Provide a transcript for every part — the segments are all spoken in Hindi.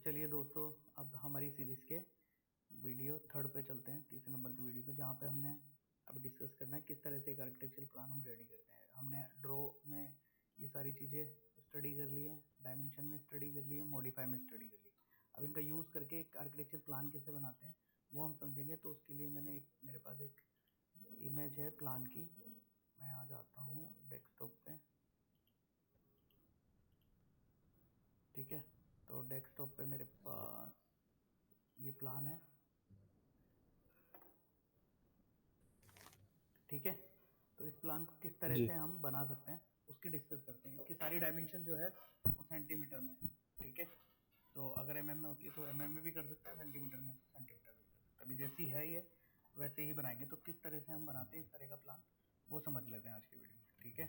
चलिए दोस्तों, अब हमारी सीरीज़ के वीडियो थर्ड पे चलते हैं, तीसरे नंबर की वीडियो पे, जहाँ पे हमने अब डिस्कस करना है किस तरह से एक आर्किटेक्चरल प्लान हम रेडी करते हैं। हमने ड्रॉ में ये सारी चीज़ें स्टडी कर ली है, डायमेंशन में स्टडी कर ली है, मॉडिफाई में स्टडी कर ली। अब इनका यूज़ करके एक आर्किटेक्चर प्लान कैसे बनाते हैं वो हम समझेंगे। तो उसके लिए मेरे पास एक इमेज है प्लान की। मैं आ जाता हूँ डेस्कटॉप पे, ठीक है। तो डेस्कटॉप पे मेरे पास ये प्लान है, ठीक है। तो इस प्लान को किस तरह जी से हम बना सकते हैं उसकी डिस्कस करते हैं। इसकी सारी डायमेंशन जो है वो सेंटीमीटर में है, ठीक है। तो अगर एमएम में होती है तो एमएम में भी कर सकते हैं, सेंटीमीटर में तो सेंटीमीटर में भी कर सकते हैं। अभी जैसी है ये वैसे ही बनाएंगे। तो किस तरह से हम बनाते हैं इस तरह का प्लान वो समझ लेते हैं आज की वीडियो में, ठीक है।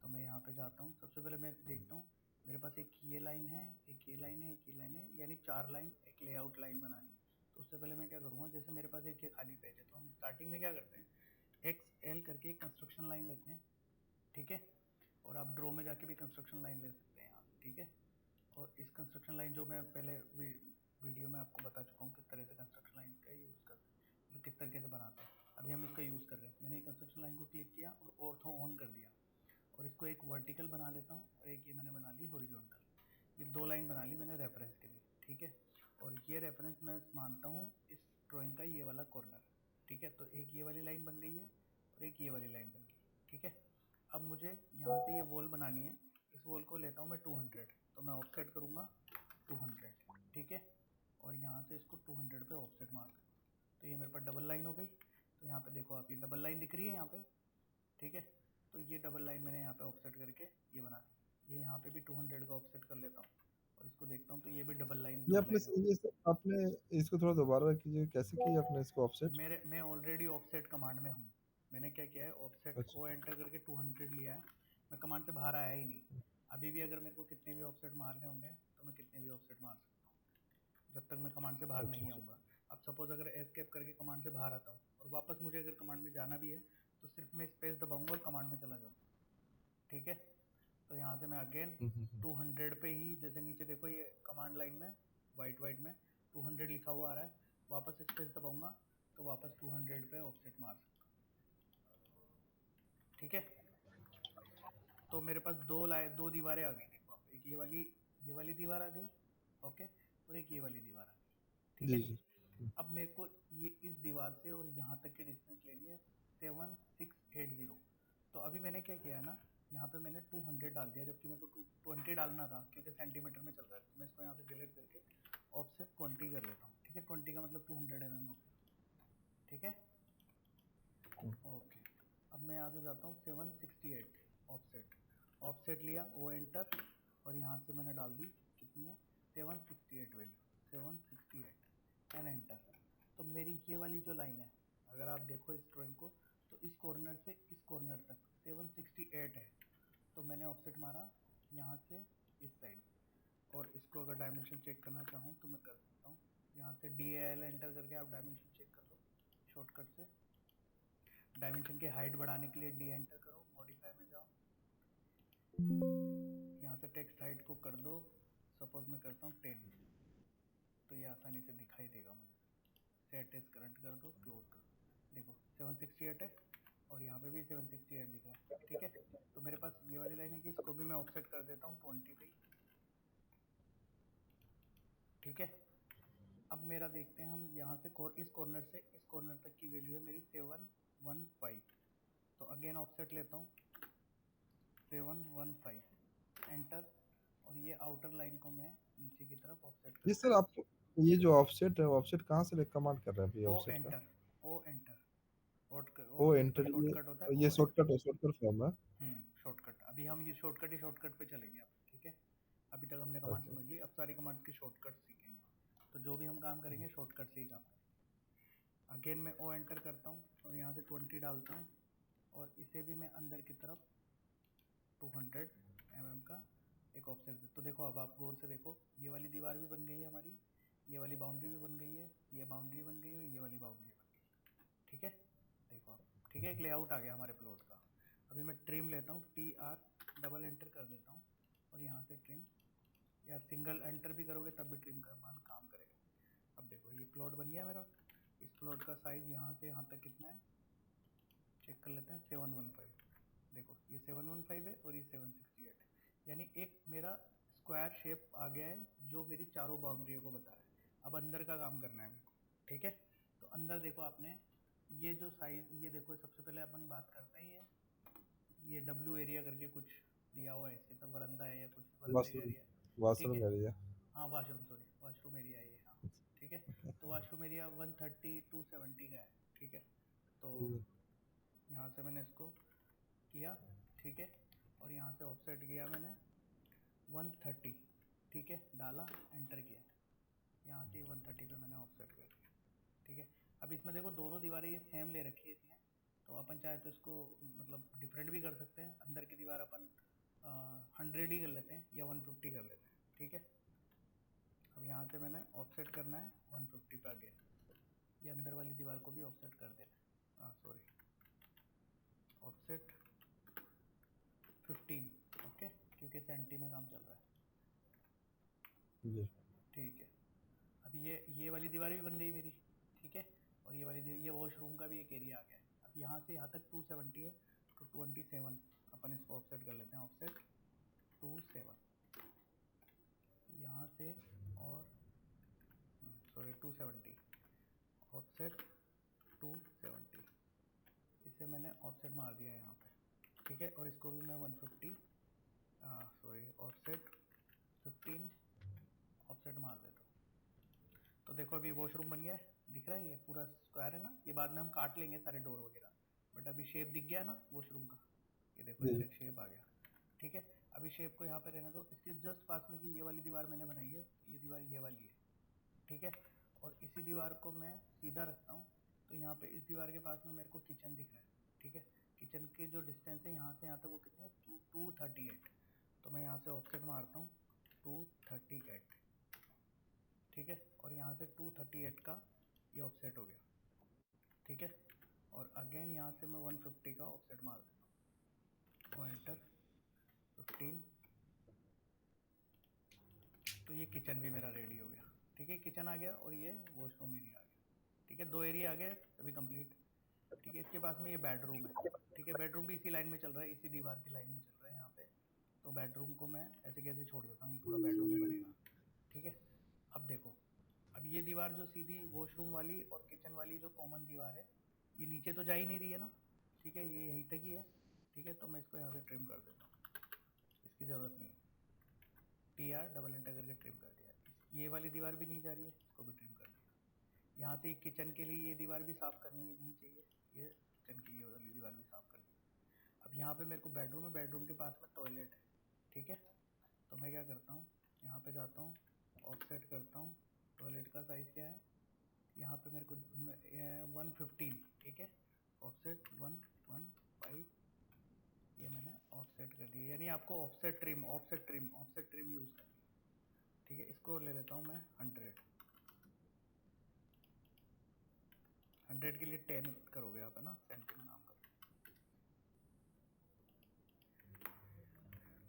तो मैं यहाँ पे जाता हूँ, सबसे पहले मैं देखता हूँ मेरे पास एक ये लाइन है, एक ये लाइन है, एक ये लाइन है, यानी 4 लाइन एक लेआउट लाइन बनानी है। तो उससे पहले मैं क्या करूँगा, जैसे मेरे पास एक ये खाली पेज है तो हम स्टार्टिंग में क्या करते हैं, एक्स एल करके एक कंस्ट्रक्शन लाइन लेते हैं, ठीक है। और आप ड्रॉ में जाके भी कंस्ट्रक्शन लाइन ले सकते हैं यहाँ, ठीक है। और इस कंस्ट्रक्शन लाइन जो मैं पहले वीडियो में आपको बता चुका हूँ किस तरह से कंस्ट्रक्शन लाइन का यूज़ करते हैं, मतलब किस तरीके से बनाते हैं। अभी हम इसका यूज़ कर रहे हैं। मैंने एक कंस्ट्रक्शन लाइन को क्लिक किया और ऑर्थो ऑन कर दिया, और इसको एक वर्टिकल बना लेता हूँ और एक ये मैंने बना ली हॉरिजॉन्टल। ये 2 लाइन बना ली मैंने रेफरेंस के लिए, ठीक है। और ये रेफरेंस मैं मानता हूँ इस ड्राइंग का ये वाला कॉर्नर, ठीक है। तो एक ये वाली लाइन बन गई है और एक ये वाली लाइन बन गई, ठीक है। अब मुझे यहाँ से ये वॉल बनानी है। इस वॉल को लेता हूँ मैं 200, तो मैं ऑफसेट करूँगा 200, ठीक है। और यहाँ से इसको 200 पे ऑफसेट मार दूँगा, तो ये मेरे पास डबल लाइन हो गई। तो यहाँ पे देखो आप, ये डबल लाइन दिख रही है यहाँ पे, ठीक है। तो ये डबल लाइन मैंने यहाँ पे ऑफसेट करके ये बना दी। ये यहाँ पे भी 200 का ऑफसेट कर लेता हूँ और इसको देखता हूँ तो ये भी डबल लाइन ये दो लाइन है। आपने इसको थोड़ा दोबारा कीजिए, कैसे किया आपने इसको ऑफसेट? मैं ऑलरेडी ऑफसेट कमांड में हूँ। मैंने क्या किया है, ऑफसेट अच्छा ओ एंटर करके 200 लिया है। मैं कमांड से बाहर आया ही नहीं। अभी भी अगर मेरे को कितने भी ऑफसेट मारने होंगे तो मैं कितने भी ऑफसेट मार सकता हूँ जब तक मैं कमांड से बाहर अच्छा नहीं अच्छा। आऊँगा। अब सपोज अगर एस्केप करके कमांड से बाहर आता हूँ और वापस मुझे अगर कमांड में जाना भी है तो सिर्फ मैं स्पेस दबाऊंगा और कमांड में चला जाऊँगा, ठीक है। तो यहाँ से मैं अगेन हम्म। 200 पे ही, जैसे नीचे देखो ये कमांड लाइन में वाइट वाइट में 200 लिखा हुआ आ रहा है, वापस स्पेस दबाऊंगा तो वापस 200 पे ऑफसेट मार सकता हूँ, ठीक है। तो मेरे पास दो दीवारें आ गई, देखो आप, एक ये वाली दीवार आ गई, ओके। और एक ये वाली दीवार आ गई, ठीक है जी जी। जी। अब मेरे को ये इस दीवार से और यहाँ तक की डिस्टेंस लेनी है 7680। तो अभी मैंने क्या किया है ना, यहाँ पे मैंने 200 डाल दिया, जबकि मेरे को 20 डालना था क्योंकि सेंटीमीटर में चल रहा है। तो मैं इसको यहाँ से डिलीट करके ऑफसेट 20 कर लेता हूँ, ठीक है। 20 का मतलब 200 mm हो गया, ठीक है, ओके। अब मैं यहाँ से जाता हूँ 768 ऑफसेट। ऑफसेट लिया, ओ एंटर, और यहाँ से मैंने डाल दी कितनी है, 768 वैल्यू, 768 एंड एंटर। तो मेरी ये वाली जो लाइन है, अगर आप देखो इस ड्राइंग को, तो इस कॉर्नर से इस कॉर्नर तक 768 है। तो मैंने ऑफसेट मारा यहाँ से इस साइड। और इसको अगर डायमेंशन चेक करना चाहूँ तो मैं कर सकता हूँ, यहाँ से DAL एंटर करके आप डायमेंशन चेक कर लो शॉर्टकट से। डायमेंशन की हाइट बढ़ाने के लिए डी एंटर करो, मॉडिफाई में जाओ, यहाँ से टेक्स्ट हाइट को कर दो, सपोज मैं करता हूँ 10, तो ये आसानी से दिखाई देगा मुझे। सेट एज करंट कर दो, क्लोज कर दो, देखो 768 है और यहाँ पे भी 768 दिख रहा है, ठीक है। तो मेरे पास ये वाली लाइन है कि इसको भी मैं ऑफसेट कर देता हूँ 20 पे, ठीक है। अब मेरा देखते हैं हम यहाँ से इस कॉर्नर से इस कॉर्नर तक की वैल्यू है मेरी 715। तो अगेन ऑफसेट लेता हूँ 715 एंटर, और ये आउटर लाइन को मैं नीचे की तरफ ऑफसेट कर ये देता सर, आप ये जो ऑफसेट है, ऑफसेट कहाँ से कमांड कर रहे हैं अभी हूँ। ओ ऑफसेट का? एंटर, ओ एंटर, ओ ऑफसेट का एंटर, शॉर्टकट होता है ये ओ एंटर। शॉर्टकट फॉर्म है। शॉर्टकट, अभी हम ये शॉर्टकट ही शॉर्टकट पे चलेंगे अब, ठीक है। अभी तक हमने कमांड अच्छा। समझ ली, अब सारी कमांड्स की शॉर्टकट सीखेंगे। तो जो भी हम काम करेंगे शॉर्टकट से ही काम करेंगे। अगेन मैं ओ एंटर करता हूँ और यहाँ से 20 डालता हूँ, और इसे भी मैं अंदर की तरफ 200 mm का एक ऑफसेट। तो देखो, अब आप गौर से देखो, ये वाली दीवार भी बन गई है हमारी, ये वाली बाउंड्री भी बन गई है, ये बाउंड्री बन गई है, ये वाली बाउंड्री बन गई, ठीक है। देखो आप, ठीक है, एक लेआउट आ गया हमारे प्लॉट का। अभी मैं ट्रिम लेता हूँ, TR डबल एंटर कर देता हूँ और यहाँ से ट्रिम या सिंगल एंटर भी करोगे तब भी ट्रिम करना काम करेगा। अब देखो ये प्लॉट बन गया मेरा। इस प्लॉट का साइज़ यहाँ से यहाँ तक कितना है चेक कर लेते हैं, 715। देखो ये 715 है और ये 768 है, यानी एक मेरा स्क्वायर शेप आ गया है जो मेरी चारों बाउंड्रियों को बता रहा है। अब अंदर का काम करना है मेरे को, ठीक है। तो अंदर देखो आपने ये जो साइज़, ये देखो सबसे पहले अपन बात करते हैं ये W एरिया करके कुछ दिया हुआ है इसके, तो वरांदा है या कुछ वरांदे का एरिया, ठीक है। Washroom area. हाँ वाशरूम, सॉरी वाशरूम एरिया है ये, हाँ ठीक है। तो वाशरूम एरिया 130 270 का है, ठीक है। तो यहाँ से मैंने इसको किया, ठीक है, और यहाँ से ऑफसेट किया मैंने 130, ठीक है, डाला एंटर किया, यहाँ से 130 पे मैंने ऑफसेट कर दिया, ठीक है। अब इसमें देखो दोनों दीवारें ये सेम ले रखी है इसने, तो अपन चाहे तो इसको मतलब डिफरेंट भी कर सकते हैं। अंदर की दीवार अपन 100 ही कर लेते हैं या 150 कर लेते हैं, ठीक है। अब यहाँ से मैंने ऑफसेट करना है 150 पे अगेन, ये अंदर वाली दीवार को भी ऑफसेट कर देना है, सॉरी ऑफसेट 15, ओके, क्योंकि सेंटी में काम चल रहा है जी। ठीक है। अब ये वाली दीवार भी बन गई मेरी, ठीक है, और ये वाली ये वॉशरूम का भी एक एरिया आ गया है। अब यहाँ से यहाँ तक 270 है, तो 27 अपन इसको ऑफसेट कर लेते हैं, ऑफसेट 27 यहाँ से, और सॉरी 270 ऑफसेट 270, इसे मैंने ऑफसेट मार दिया यहाँ पे, ठीक है। और इसको भी मैं 150 सॉरी ऑफसेट 15 ऑफसेट मार देता हूँ। तो देखो अभी वॉशरूम बन गया है, दिख रहा है ये पूरा स्क्वायर है ना। ये बाद में हम काट लेंगे सारे डोर वगैरह, बट अभी शेप दिख गया ना वॉशरूम का, ये देखो इधर एक शेप आ गया, ठीक है। अभी शेप को यहाँ पे रहने दो। इसके जस्ट पास में से ये वाली दीवार मैंने बनाई है, ये दीवार ये वाली है, ठीक है। और इसी दीवार को मैं सीधा रखता हूँ, तो यहाँ पे इस दीवार के पास में मेरे को किचन दिख रहा है, ठीक है। किचन के जो डिस्टेंस है यहाँ से यहाँ तक वो कितनी है 238, तो मैं यहाँ से ऑफसेट मारता हूँ 238, ठीक है। और यहाँ से 238 का ये ऑफसेट हो गया, ठीक है। और अगेन यहाँ से मैं 150 का ऑफसेट मार देता हूँ और एंटर 15, तो ये किचन भी मेरा रेडी हो गया, ठीक है। किचन आ गया और ये वॉशरूम एरिया आ गया, ठीक है। 2 एरिया आ गए अभी कंप्लीट, ठीक है। इसके पास में ये बेडरूम है, ठीक है। बेडरूम भी इसी लाइन में चल रहा है, इसी दीवार की लाइन में चल रहा है यहाँ पे। तो बेडरूम को मैं ऐसे कैसे छोड़ देता हूँ, ये पूरा बेडरूम ही बनेगा, ठीक है। अब देखो, अब ये दीवार जो सीधी वॉशरूम वाली और किचन वाली जो कॉमन दीवार है, ये नीचे तो जा ही नहीं रही है ना, ठीक है, ये यहीं तक ही है, ठीक है। तो मैं इसको यहाँ से ट्रिम कर देता हूँ, इसकी ज़रूरत नहीं है, TR डबल एंटर करके ट्रिम कर दिया। ये वाली दीवार भी नहीं जा रही है, इसको भी ट्रिम कर दिया। यहाँ से किचन के लिए ये दीवार भी साफ़ करनी नहीं चाहिए, ये किचन की ये वाली दीवार भी साफ़ कर दी। अब यहाँ पे मेरे को बेडरूम है, बेडरूम के पास में टॉयलेट है, ठीक है। तो मैं क्या करता हूँ, यहाँ पे जाता हूँ, ऑफसेट करता हूँ, टॉयलेट का साइज़ क्या है, यहाँ पे मेरे को 115, ठीक है, ऑफसेट 115, ये मैंने ऑफसेट कर दिया। यानी आपको ऑफसेट ट्रिम यूज़ करनी है, ठीक है। इसको ले लेता हूँ मैं 100 के लिए 10 करोगे आप, है ना, सेंटर में नाम करो।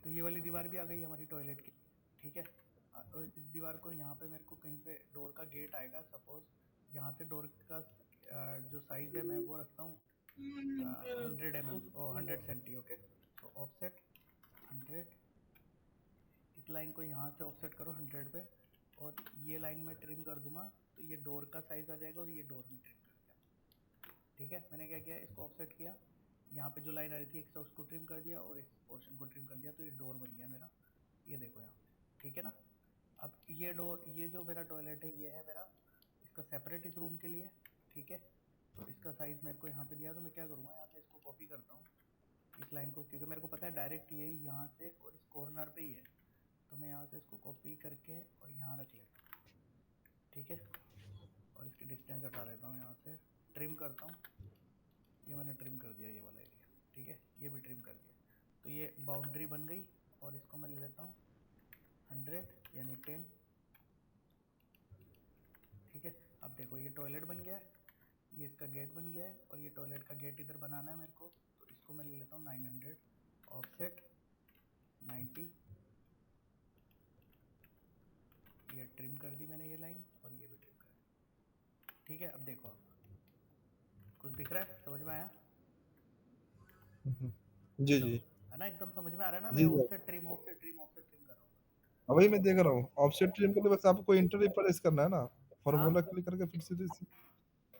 तो ये वाली दीवार भी आ गई हमारी टॉयलेट की, ठीक है। और इस दीवार को यहाँ पे मेरे को कहीं पे डोर का गेट आएगा, सपोज यहाँ से डोर का जो साइज़ है मैं वो रखता हूँ 100 mm और 100 सेंटी, ओके। तो ऑफसेट 100, इस लाइन को यहाँ से ऑफसेट करो 100 पे, और ये लाइन में ट्रिम कर दूंगा, तो ये डोर का साइज़ आ जाएगा, और ये डोर भी ट्रिम कर दिया, ठीक है। मैंने क्या किया, इसको ऑफसेट किया, यहाँ पे जो लाइन आ रही थी एक्स्ट्रा उसको ट्रिम कर दिया, और इस पोर्शन को ट्रिम कर दिया, तो ये डोर बन गया मेरा, ये देखो यहाँ पे, ठीक है ना। अब ये डोर, ये जो मेरा टॉयलेट है ये है मेरा, इसका सेपरेट इस रूम के लिए, ठीक है। तो इसका साइज़ मेरे को यहाँ पे दिया, तो मैं क्या करूँगा, यहाँ से इसको कॉपी करता हूँ इस लाइन को, क्योंकि मेरे को पता है डायरेक्ट ये यहाँ से और इस कॉर्नर पे ही है, तो मैं यहाँ से इसको कॉपी करके और यहाँ रख लेता हूँ, ठीक है। और इसकी डिस्टेंस हटा लेता हूँ, यहाँ से ट्रिम करता हूँ, ये मैंने ट्रिम कर दिया ये वाला एरिया, ठीक है, ये भी ट्रिम कर दिया। तो ये बाउंड्री बन गई, और इसको मैं ले लेता हूँ 100 यानी 10, ठीक है। अब देखो ये टॉयलेट बन गया है, ये इसका गेट बन गया है, और ये टॉयलेट का गेट इधर बनाना है मेरे को, तो इसको मैं ले लेता हूँ 900, ऑफसेट 90, ये ट्रिम कर दी मैंने ये लाइन, और ये भी ट्रिम कर दी। ठीक है, अब देखो आप कुछ दिख रहा है, समझ में आया? जी हेलो, जी है ना, एकदम समझ में आ रहा है ना? मैं जी जी। Offset trim offset trim offset trim कर रहा हूँ। हाँ, वही मैं देख रहा हूँ। ऑफसेट ट्रिम के लिए बस आपको इंटर प्रेस करना है ना, हाँ, फार्मूला क्लिक करके फिर सीधे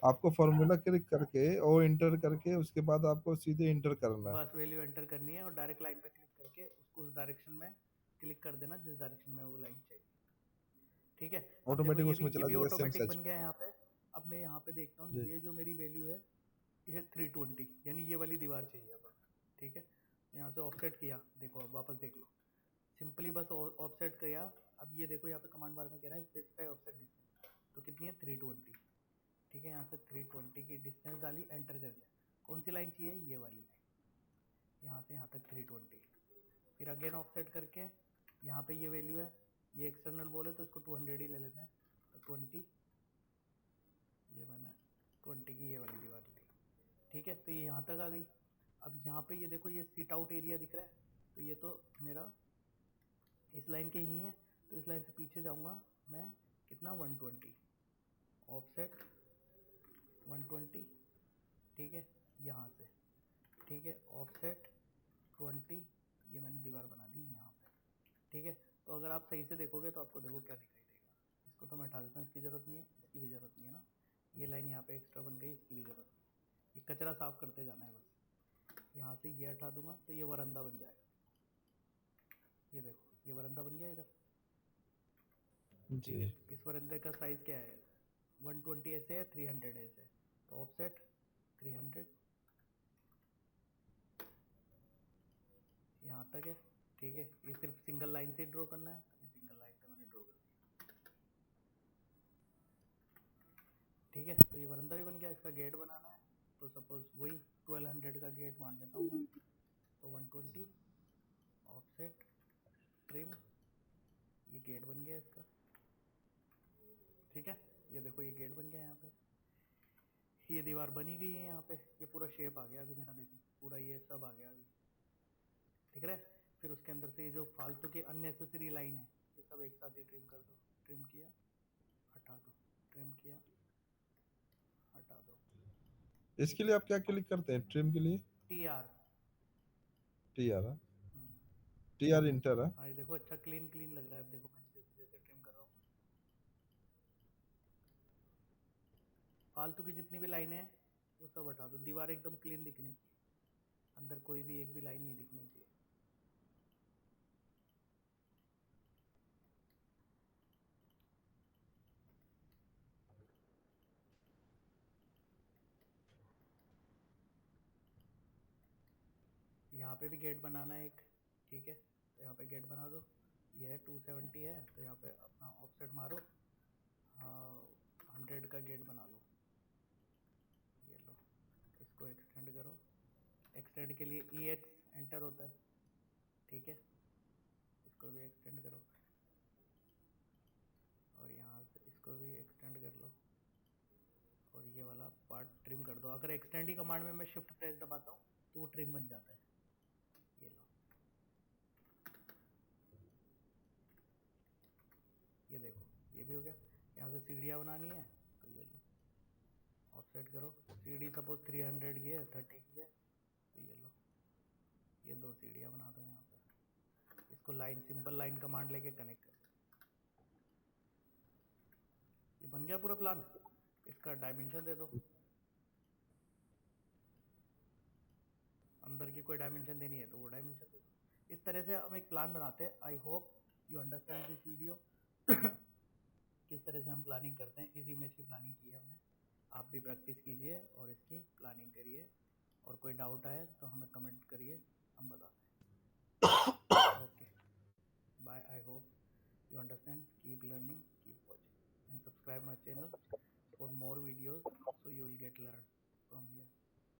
आपको फार्मूला क्लिक करके और इंटर करके उसके बाद आपको सीधे इंटर करना है। बस वैल्यू एंटर करनी है और डायरेक्ट लाइन पे क्लिक करके उसको उस डायरेक्शन में क्लिक कर देना जिस डायरेक्शन में वो लाइन चाहिए। ठीक है, अब देखो ऑटोमेटिक ये भी उसमें ये चला भी जाएगा सेम ऑटोमेटिक साइज बन पे। गया है यहाँ पे। अब मैं यहाँ पे देखता हूँ, जी ये जो मेरी वैल्यू है ये 320, यानी ये वाली दीवार चाहिए अब। ठीक है, यहाँ से ऑफसेट किया, देखो अब वापस देख लो, सिंपली बस ऑफसेट किया। अब ये देखो यहाँ पे कमांड बार में कह रहा है स्पेसिफाई ऑफसेट डिस्टेंस, तो कितनी है 320। ठीक है, यहाँ से 320 की डिस्टेंस डाली, एंटर कर दिया। कौन सी लाइन चाहिए? ये वाली लाइन, यहाँ से यहाँ तक 320। फिर अगेन ऑफसेट करके यहाँ पे ये वैल्यू है, ये एक्सटर्नल बोले तो इसको 200 ही ले लेते हैं, तो 20, ये मैंने 20 की ये वाली दीवार ली। ठीक है, तो ये यहाँ तक आ गई। अब यहाँ पे ये देखो ये सीट आउट एरिया दिख रहा है, तो ये तो मेरा इस लाइन के ही है, तो इस लाइन से पीछे जाऊँगा मैं कितना 120, ऑफसेट 120। ठीक है, यहाँ से, ठीक है, ऑफसेट 20, ये मैंने दीवार बना दी यहाँ पे। ठीक है, तो अगर आप सही से देखोगे तो आपको देखो क्या दिखाई देगा। इसको तो मैं हटा देता हूँ, इसकी ज़रूरत नहीं है, इसकी भी ज़रूरत नहीं है ना। ये लाइन यहाँ पे एक्स्ट्रा बन गई, इसकी भी ज़रूरत नहीं है। ये कचरा साफ करते जाना है बस। यहाँ से ये हटा दूंगा तो ये वरंदा बन जाएगा। ये देखो ये वरंदा बन गया इधर। ठीक जी। है, इस वरंदे का साइज़ क्या है? 120 ऐसे है, 300 ऐसे है, तो ऑफसेट 300 यहाँ तक है। ठीक है, ये सिर्फ सिंगल लाइन से ड्रॉ करना है, ये सिंगल लाइन से मैंने ड्रॉ कर दिया। ठीक है, तो ये वरंदा भी बन गया। इसका गेट बनाना है, तो सपोज वही 1200 का गेट मान लेता हूँ मैं, तो 120 ऑफसेट ट्रिम, ये गेट बन गया इसका। ठीक है, ये देखो ये गेट बन गया यहाँ पे, ये दीवार बनी गई है यहाँ पे, ये पूरा शेप आ गया अभी मेरा, देखो पूरा ये सब आ गया अभी, ठीक है। फिर उसके अंदर से ये जो फालतू की अननेसेसरी लाइन है ये सब एक साथ ही ट्रिम कर दो। ट्रिम किया, हटा दो, ट्रिम किया, हटा दो। इसके लिए आप क्या क्लिक करते हैं ट्रिम के लिए? T R. T R. T R inter है। हाँ, ये देखो अच्छा क्लीन क्लीन लग रहा है। अब देखो मैं जैसे जैसे ट्रिम कर रहा हूँ, फालतू की जितनी भी लाइनें हैं वो सब हटा दो। दीवार एकदम क्लीन दिखनी चाहिए, अंदर कोई भी एक भी लाइन नहीं दिखनी चाहिए। यहाँ पे भी गेट बनाना है एक। ठीक है, तो यहाँ पे गेट बना दो। ये है 270 है, तो यहाँ पे अपना ऑफसेट मारो, हाँ 100 का गेट बना लो। ये लो, इसको एक्सटेंड करो। एक्सटेंड के लिए ई एक्स एंटर होता है। ठीक है, इसको भी एक्सटेंड करो, और यहाँ से इसको भी एक्सटेंड कर लो, और ये वाला पार्ट ट्रिम कर दो। अगर एक्सटेंड ही कमांड में मैं शिफ्ट प्रेस दबाता हूँ तो वो ट्रिम बन जाता है। ये लो, ये देखो ये भी हो गया। यहाँ से सीढ़ियाँ बनानी है, तो ये लो ऑफसेट करो। सीढ़ी सपोज 300 की है, 30 की है, तो ये लो ये दो सीढ़ियाँ बना दो यहाँ पे। इसको लाइन, सिंपल लाइन कमांड लेके कनेक्ट कर। ये बन गया पूरा प्लान। इसका डायमेंशन दे दो, अंदर की कोई डायमेंशन देनी है तो वो डायमेंशन दे दो। इस तरह से हम एक प्लान बनाते हैं। I hope you understand this video. किस तरह से हम प्लानिंग करते हैं, इस इमेज की प्लानिंग की है हमने। आप भी प्रैक्टिस कीजिए और इसकी प्लानिंग करिए, और कोई डाउट आए तो हमें कमेंट करिए, हम बताते हैं। Okay, bye. I hope you understand. Keep learning, keep watching, and subscribe my channel for more videos so you will get learn from here.